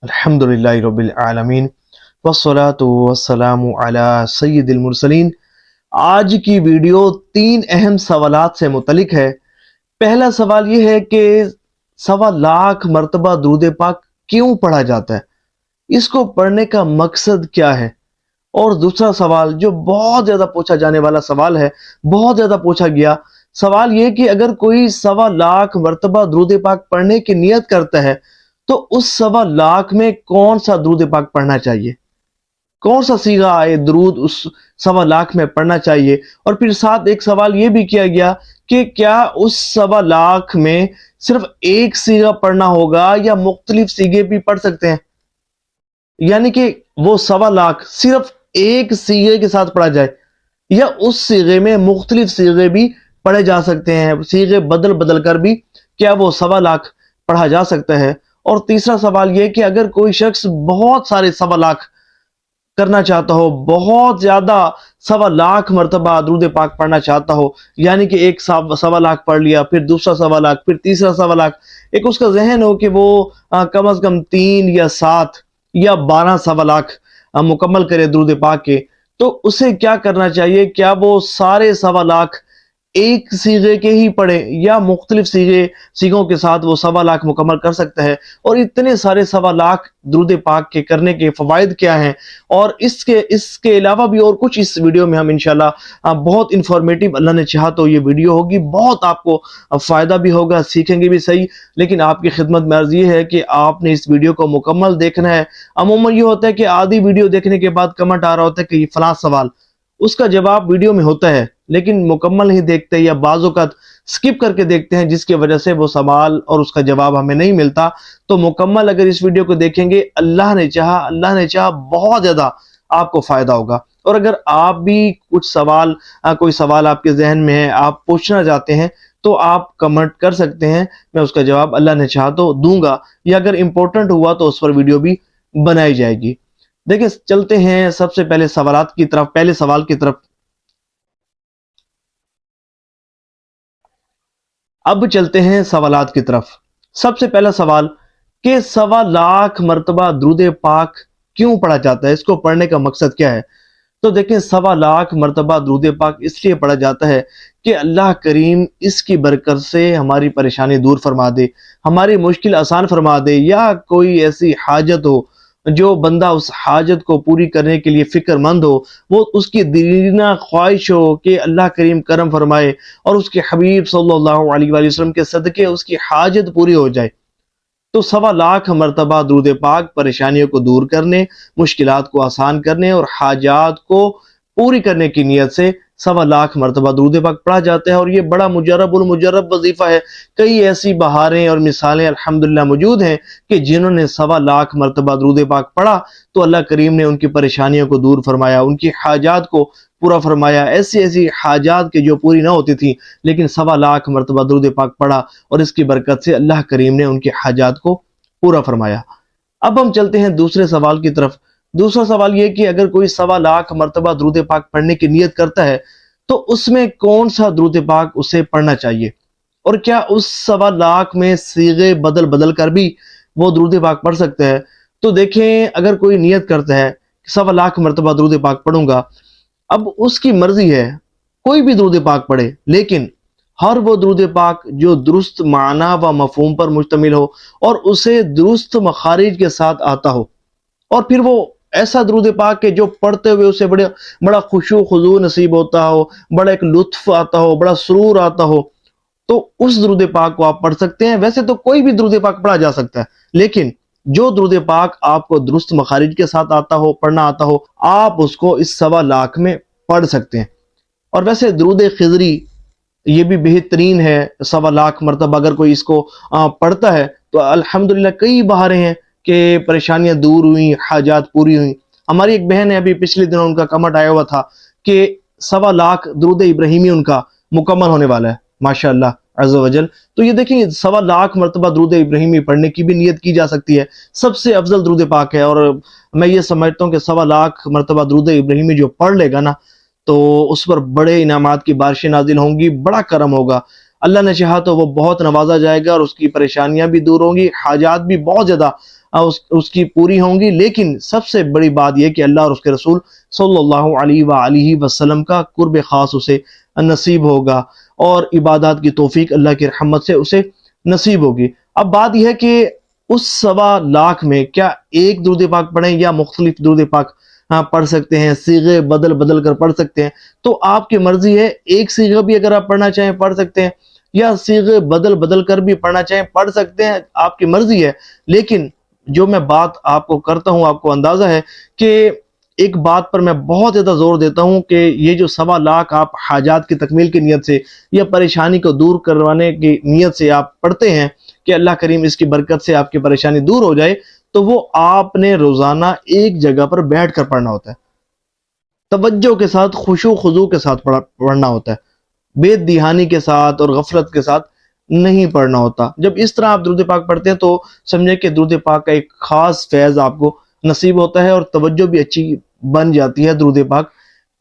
الحمدللہ رب العالمین والصلاة والسلام علی سید المرسلین۔ آج کی ویڈیو 3 اہم سوالات سے متعلق ہے۔ پہلا سوال یہ ہے کہ 1.25 مرتبہ درود پاک کیوں پڑھا جاتا ہے، اس کو پڑھنے کا مقصد کیا ہے؟ اور دوسرا سوال جو بہت زیادہ پوچھا جانے والا سوال ہے، بہت زیادہ پوچھا گیا سوال یہ کہ اگر کوئی 1.25 مرتبہ درود پاک پڑھنے کی نیت کرتا ہے تو اس 1.25 میں کون سا درود پاک پڑھنا چاہیے، کون سا صیغہ درود اس 1.25 میں پڑھنا چاہیے؟ اور پھر ساتھ ایک سوال یہ بھی کیا گیا کہ کیا اس 1.25 میں صرف ایک صیغہ پڑھنا ہوگا یا مختلف صیغے بھی پڑھ سکتے ہیں، یعنی کہ وہ 1.25 صرف ایک صیغے کے ساتھ پڑھا جائے یا اس صیغے میں مختلف صیغے بھی پڑھے جا سکتے ہیں، صیغے بدل بدل کر بھی کیا وہ 1.25 پڑھا جا سکتا ہے؟ اور تیسرا سوال یہ کہ اگر کوئی شخص بہت سارے 1.25 کرنا چاہتا ہو، بہت زیادہ 1.25 مرتبہ درود پاک پڑھنا چاہتا ہو، یعنی کہ ایک 1.25 پڑھ لیا، پھر دوسرا 1.25، پھر تیسرا 1.25، ایک اس کا ذہن ہو کہ وہ کم از کم 3 یا 7 یا 12 1.25 مکمل کرے درود پاک کے، تو اسے کیا کرنا چاہیے؟ کیا وہ سارے 1.25 ایک صیغے کے ہی پڑھے یا مختلف صیغوں کے ساتھ وہ 1.25 مکمل کر سکتا ہے؟ اور اتنے سارے 1.25 درود پاک کے کرنے کے فوائد کیا ہیں؟ اور اس کے علاوہ بھی اور کچھ اس ویڈیو میں ہم انشاءاللہ بہت انفارمیٹیو، اللہ نے چاہا تو یہ ویڈیو ہوگی، بہت آپ کو فائدہ بھی ہوگا، سیکھیں گے بھی صحیح، لیکن آپ کی خدمت میں عرض یہ ہے کہ آپ نے اس ویڈیو کو مکمل دیکھنا ہے۔ عموماً یہ ہوتا ہے کہ آدھی ویڈیو دیکھنے کے بعد کمنٹ آ رہا ہوتا ہے کہ یہ فلاں سوال، اس کا جواب ویڈیو میں ہوتا ہے لیکن مکمل نہیں دیکھتے یا بعض اوقات سکپ کر کے دیکھتے ہیں، جس کی وجہ سے وہ سوال اور اس کا جواب ہمیں نہیں ملتا۔ تو مکمل اگر اس ویڈیو کو دیکھیں گے، اللہ نے چاہا بہت زیادہ آپ کو فائدہ ہوگا۔ اور اگر آپ بھی کوئی سوال آپ کے ذہن میں ہے، آپ پوچھنا چاہتے ہیں، تو آپ کمنٹ کر سکتے ہیں، میں اس کا جواب اللہ نے چاہا تو دوں گا، یا اگر امپورٹنٹ ہوا تو اس پر ویڈیو بھی بنائی جائے گی۔ دیکھیں چلتے ہیں سب سے پہلے سوالات کی طرف، پہلے سوال کی طرف۔ اب چلتے ہیں سوالات کی طرف۔ سب سے پہلا سوال کہ 1.25 مرتبہ درود پاک کیوں پڑھا جاتا ہے، اس کو پڑھنے کا مقصد کیا ہے؟ تو دیکھیں 1.25 مرتبہ درود پاک اس لیے پڑھا جاتا ہے کہ اللہ کریم اس کی برکت سے ہماری پریشانی دور فرما دے، ہماری مشکل آسان فرما دے، یا کوئی ایسی حاجت ہو جو بندہ اس حاجت کو پوری کرنے کے لیے فکر مند ہو، وہ اس کی دیرینہ خواہش ہو کہ اللہ کریم کرم فرمائے اور اس کے حبیب صلی اللہ علیہ وآلہ وسلم کے صدقے اس کی حاجت پوری ہو جائے، تو 1.25 مرتبہ درود پاک پریشانیوں کو دور کرنے، مشکلات کو آسان کرنے اور حاجات کو پوری کرنے کی نیت سے 1.25 مرتبہ درود پاک پڑھا جاتا ہے۔ اور یہ بڑا مجرب المجرب وظیفہ ہے۔ کئی ایسی بہاریں اور مثالیں الحمدللہ موجود ہیں کہ جنہوں نے 1.25 مرتبہ درود پاک پڑھا تو اللہ کریم نے ان کی پریشانیوں کو دور فرمایا، ان کی حاجات کو پورا فرمایا۔ ایسی حاجات کے جو پوری نہ ہوتی تھی لیکن 1.25 مرتبہ درود پاک پڑھا، اور اس کی برکت سے اللہ کریم نے ان کی حاجات کو پورا فرمایا۔ اب ہم چلتے ہیں دوسرے سوال کی طرف۔ دوسرا سوال یہ کہ اگر کوئی 1.25 مرتبہ درود پاک پڑھنے کی نیت کرتا ہے تو اس میں کون سا درود پاک اسے پڑھنا چاہیے، اور کیا اس 1.25 میں صیغے بدل بدل کر بھی وہ درود پاک پڑھ سکتا ہے؟ تو دیکھیں اگر کوئی نیت کرتا ہے کہ 1.25 مرتبہ درود پاک پڑھوں گا، اب اس کی مرضی ہے کوئی بھی درود پاک پڑھے، لیکن ہر وہ درود پاک جو درست معنی و مفہوم پر مشتمل ہو اور اسے درست مخارج کے ساتھ آتا ہو، اور پھر وہ ایسا درود پاک کہ جو پڑھتے ہوئے اسے بڑا خشوع خضوع نصیب ہوتا ہو، بڑا ایک لطف آتا ہو، بڑا سرور آتا ہو، تو اس درود پاک کو آپ پڑھ سکتے ہیں۔ ویسے تو کوئی بھی درود پاک پڑھا جا سکتا ہے، لیکن جو درود پاک آپ کو درست مخارج کے ساتھ آتا ہو، پڑھنا آتا ہو، آپ اس کو اس 1.25 میں پڑھ سکتے ہیں۔ اور ویسے درود خضری یہ بھی بہترین ہے، 1.25 مرتبہ اگر کوئی اس کو پڑھتا ہے تو الحمدللہ کئی بہاریں ہیں کہ پریشانیاں دور ہوئیں، حاجات پوری ہوئیں۔ ہماری ایک بہن ہے، ابھی پچھلے دنوں ان کا کمنٹ آیا ہوا تھا کہ 1.25 درود ابراہیمی ان کا مکمل ہونے والا ہے، ماشاءاللہ عز و جل۔ تو یہ دیکھیں 1.25 مرتبہ درود ابراہیمی پڑھنے کی بھی نیت کی جا سکتی ہے، سب سے افضل درود پاک ہے۔ اور میں یہ سمجھتا ہوں کہ 1.25 مرتبہ درود ابراہیمی جو پڑھ لے گا نا تو اس پر بڑے انعامات کی بارشیں نازل ہوں گی، بڑا کرم ہوگا، اللہ نے چاہا تو وہ بہت نوازا جائے گا اور اس کی پریشانیاں بھی دور ہوں گی، حاجات بھی بہت زیادہ اس کی پوری ہوں گی، لیکن سب سے بڑی بات یہ کہ اللہ اور اس کے رسول صلی اللہ علیہ وآلہ وسلم کا قرب خاص اسے نصیب ہوگا، اور عبادات کی توفیق اللہ کی رحمت سے اسے نصیب ہوگی۔ اب بات یہ ہے کہ اس 1.25 میں کیا ایک درود پاک پڑھیں یا مختلف درود پاک پڑھ سکتے ہیں، صیغے بدل بدل کر پڑھ سکتے ہیں؟ تو آپ کی مرضی ہے، ایک صیغہ بھی اگر آپ پڑھنا چاہیں پڑھ سکتے ہیں، یا صیغے بدل بدل کر بھی پڑھنا چاہیں پڑھ سکتے ہیں، آپ کی مرضی ہے۔ لیکن جو میں بات آپ کو کرتا ہوں، آپ کو اندازہ ہے کہ ایک بات پر میں بہت زیادہ زور دیتا ہوں کہ یہ جو 1.25 آپ حاجات کی تکمیل کی نیت سے یا پریشانی کو دور کروانے کی نیت سے آپ پڑھتے ہیں کہ اللہ کریم اس کی برکت سے آپ کی پریشانی دور ہو جائے، تو وہ آپ نے روزانہ ایک جگہ پر بیٹھ کر پڑھنا ہوتا ہے، توجہ کے ساتھ، خشوع خضوع کے ساتھ پڑھنا ہوتا ہے، بے دہانی کے ساتھ اور غفلت کے ساتھ نہیں پڑھنا ہوتا۔ جب اس طرح آپ درود پاک پڑھتے ہیں تو سمجھے کہ درود پاک کا ایک خاص فیض آپ کو نصیب ہوتا ہے، اور توجہ بھی اچھی بن جاتی ہے درود پاک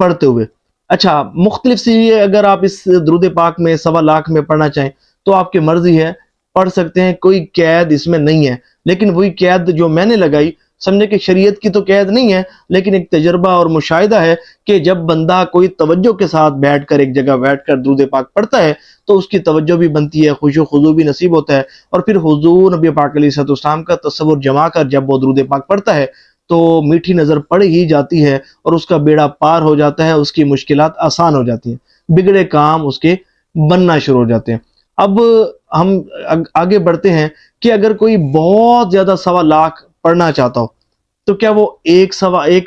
پڑھتے ہوئے۔ اچھا، مختلف صیغے اگر آپ اس درود پاک میں 1.25 میں پڑھنا چاہیں تو آپ کی مرضی ہے، پڑھ سکتے ہیں، کوئی قید اس میں نہیں ہے۔ لیکن وہی قید جو میں نے لگائی، سمجھے کہ شریعت کی تو قید نہیں ہے، لیکن ایک تجربہ اور مشاہدہ ہے کہ جب بندہ کوئی توجہ کے ساتھ بیٹھ کر ایک جگہ بیٹھ کر درود پاک پڑھتا ہے تو اس کی توجہ بھی بنتی ہے، خشوع و خضوع بھی نصیب ہوتا ہے، اور پھر حضور نبی پاک علیہ الصلوۃ والسلام کا تصور جما کر جب وہ درود پاک پڑھتا ہے تو میٹھی نظر پڑ ہی جاتی ہے، اور اس کا بیڑا پار ہو جاتا ہے، اس کی مشکلات آسان ہو جاتی ہیں، بگڑے کام اس کے بننا شروع ہو جاتے ہیں۔ اب ہم آگے بڑھتے ہیں کہ اگر کوئی بہت زیادہ 1.25 پڑھنا چاہتا ہو تو کیا وہ ایک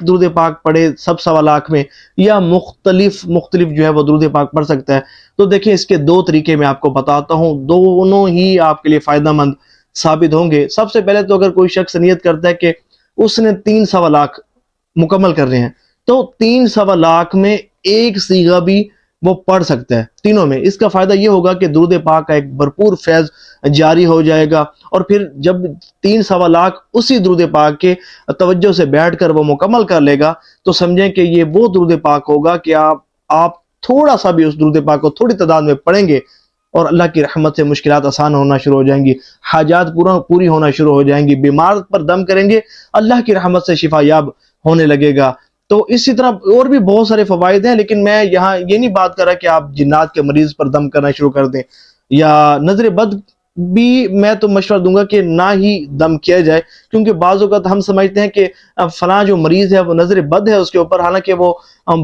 درود پاک پڑھے سب 1.25 میں، یا مختلف جو ہے وہ درود پاک پڑھ سکتا ہے؟ تو دیکھیں، اس کے 2 طریقے میں آپ کو بتاتا ہوں، دونوں ہی آپ کے لیے فائدہ مند ثابت ہوں گے۔ سب سے پہلے تو اگر کوئی شخص نیت کرتا ہے کہ اس نے 3.25 مکمل کر رہے ہیں، تو 3.25 میں ایک صیغہ بھی وہ پڑھ سکتا ہے تینوں میں۔ اس کا فائدہ یہ ہوگا کہ درود پاک کا ایک بھرپور فیض جاری ہو جائے گا، اور پھر جب 3.25 اسی درود پاک کے توجہ سے بیٹھ کر وہ مکمل کر لے گا تو سمجھیں کہ یہ وہ درود پاک ہوگا کہ آپ تھوڑا سا بھی اس درود پاک کو تھوڑی تعداد میں پڑھیں گے اور اللہ کی رحمت سے مشکلات آسان ہونا شروع ہو جائیں گی، حاجات پوری ہونا شروع ہو جائیں گی، بیمار پر دم کریں گے، اللہ کی رحمت سے شفا یاب ہونے لگے گا۔ تو اسی طرح اور بھی بہت سارے فوائد ہیں، لیکن میں یہاں یہ نہیں بات کر رہا کہ آپ جنات کے مریض پر دم کرنا شروع کر دیں، یا نظر بد بھی میں تو مشورہ دوں گا کہ نہ ہی دم کیا جائے، کیونکہ بعض اوقات ہم سمجھتے ہیں کہ فلاں جو مریض ہے وہ نظر بد ہے اس کے اوپر، حالانکہ وہ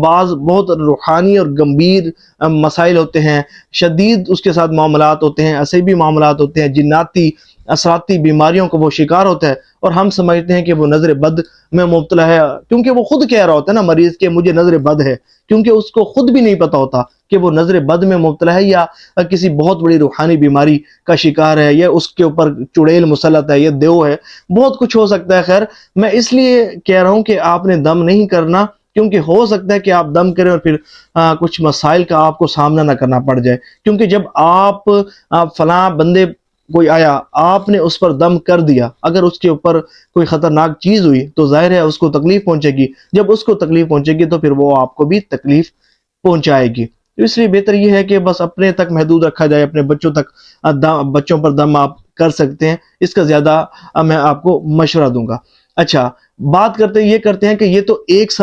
بعض بہت روحانی اور گمبھیر مسائل ہوتے ہیں، شدید اس کے ساتھ معاملات ہوتے ہیں، عصبی معاملات ہوتے ہیں، جناتی اثراتی بیماریوں کو وہ شکار ہوتا ہے، اور ہم سمجھتے ہیں کہ وہ نظر بد میں مبتلا ہے، کیونکہ وہ خود کہہ رہا ہوتا ہے نا مریض کہ مجھے نظر بد ہے، کیونکہ اس کو خود بھی نہیں پتا ہوتا کہ وہ نظر بد میں مبتلا ہے یا کسی بہت بڑی روحانی بیماری کا شکار ہے، یا اس کے اوپر چڑیل مسلط ہے، یا دیو ہے، بہت کچھ ہو سکتا ہے۔ خیر، میں اس لیے کہہ رہا ہوں کہ آپ نے دم نہیں کرنا، کیونکہ ہو سکتا ہے کہ آپ دم کریں اور پھر کچھ مسائل کا آپ کو سامنا نہ کرنا پڑ جائے، کیونکہ جب آپ فلاں بندے کوئی آیا، آپ نے اس پر دم کر دیا، اگر اس کے اوپر کوئی خطرناک چیز ہوئی تو ظاہر ہے اس کو تکلیف پہنچے گی، جب اس کو تکلیف پہنچے گی تو پھر وہ آپ کو بھی تکلیف پہنچائے گی۔ اس لیے بہتر یہ ہے کہ بس اپنے تک محدود رکھا جائے، اپنے بچوں پر دم آپ کر سکتے ہیں، اس کا زیادہ میں آپ کو مشورہ دوں گا۔ اچھا، بات کرتے ہیں کہ یہ تو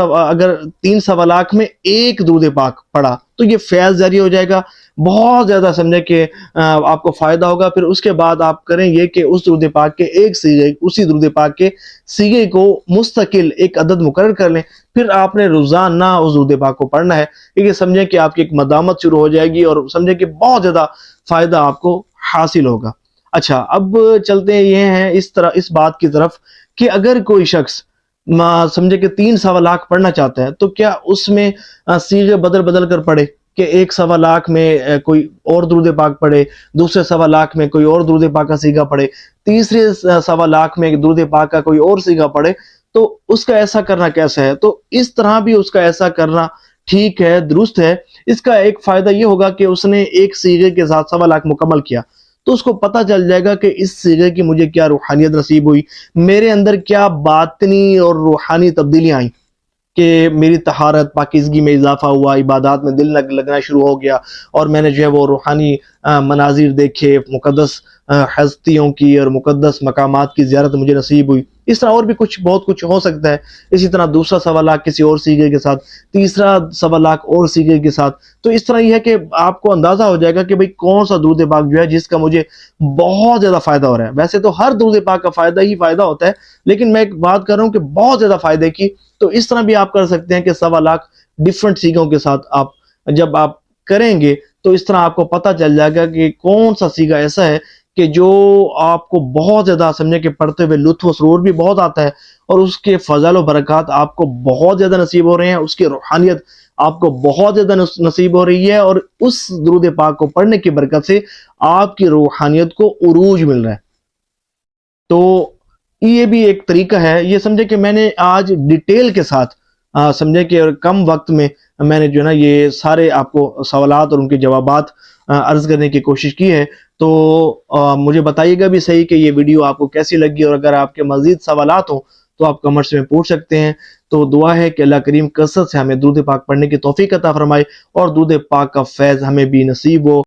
اگر 3.25 میں ایک درود پاک پڑھا تو یہ فیض جاری ہو جائے گا، بہت زیادہ سمجھے کہ آپ کو فائدہ ہوگا۔ پھر اس کے بعد آپ کریں یہ کہ اس درود پاک کے اسی درود پاک کے صیغے کو مستقل ایک عدد مقرر کر لیں، پھر آپ نے روزانہ اس درود پاک کو پڑھنا ہے، کیونکہ سمجھیں کہ آپ کی ایک مدامت شروع ہو جائے گی، اور سمجھیں کہ بہت زیادہ فائدہ آپ کو حاصل ہوگا۔ اچھا، اب چلتے ہیں اس بات کی طرف کہ اگر کوئی شخص سمجھے کہ 3.25 پڑھنا چاہتا ہے تو کیا اس میں صیغے بدل کر پڑھے، کہ ایک 1.25 میں کوئی اور درود پاک پڑھے، دوسرے 1.25 میں کوئی اور درود پاک کا صیغہ پڑھے، تیسرے 1.25 میں درود پاک کا کوئی اور صیغہ پڑھے، تو اس کا ایسا کرنا کیسا ہے؟ تو اس طرح بھی اس کا ایسا کرنا ٹھیک ہے، درست ہے۔ اس کا ایک فائدہ یہ ہوگا کہ اس نے ایک صیغے کے ساتھ 1.25 مکمل کیا تو اس کو پتہ چل جائے گا کہ اس صیغے کی مجھے کیا روحانیت نصیب ہوئی، میرے اندر کیا باطنی اور روحانی تبدیلیاں آئیں، کہ میری طہارت پاکیزگی میں اضافہ ہوا، عبادات میں دل لگنا شروع ہو گیا، اور میں نے جو ہے وہ روحانی مناظر دیکھے، مقدس ہستیوں کی اور مقدس مقامات کی زیارت مجھے نصیب ہوئی۔ اس طرح اور بھی بہت کچھ ہو سکتا ہے. اسی طرح دوسرا سوا لاکھ کسی اور سیگے کے ساتھ، تیسرا سوا لاکھ اور سیگے کے ساتھ. تو اس طرح یہ ہے کہ آپ کو اندازہ ہو جائے گا کہ بھئی کون سا درود پاک جو ہے جس کا مجھے بہت زیادہ فائدہ ہو رہا ہے. ویسے تو ہر درود پاک کا فائدہ ہی فائدہ ہوتا ہے، لیکن میں ایک بات کر رہا ہوں کہ بہت زیادہ فائدے کی. تو اس طرح بھی آپ کر سکتے ہیں کہ سوا لاکھ ڈیفرنٹ سیگوں کے ساتھ آپ جب آپ کریں گے تو اس طرح آپ کو پتہ چل جائے گا کہ کون سا سیگا ایسا ہے کہ جو آپ کو بہت زیادہ سمجھے کہ پڑھتے ہوئے لطف و سرور بھی بہت آتا ہے، اور اس کے فضل و برکات آپ کو بہت زیادہ نصیب ہو رہے ہیں، اس کی روحانیت آپ کو بہت زیادہ نصیب ہو رہی ہے، اور اس درود پاک کو پڑھنے کی برکت سے آپ کی روحانیت کو عروج مل رہا ہے. تو یہ بھی ایک طریقہ ہے. یہ سمجھے کہ میں نے آج ڈیٹیل کے ساتھ سمجھے کہ کم وقت میں میں نے جو ہے نا یہ سارے آپ کو سوالات اور ان کے جوابات عرض کرنے کی کوشش کی ہے. تو مجھے بتائیے گا بھی صحیح کہ یہ ویڈیو آپ کو کیسی لگی، اور اگر آپ کے مزید سوالات ہوں تو آپ کمنٹس میں پوچھ سکتے ہیں. تو دعا ہے کہ اللہ کریم کثرت سے ہمیں درود پاک پڑھنے کی توفیق عطا فرمائے، اور درود پاک کا فیض ہمیں بھی نصیب ہو.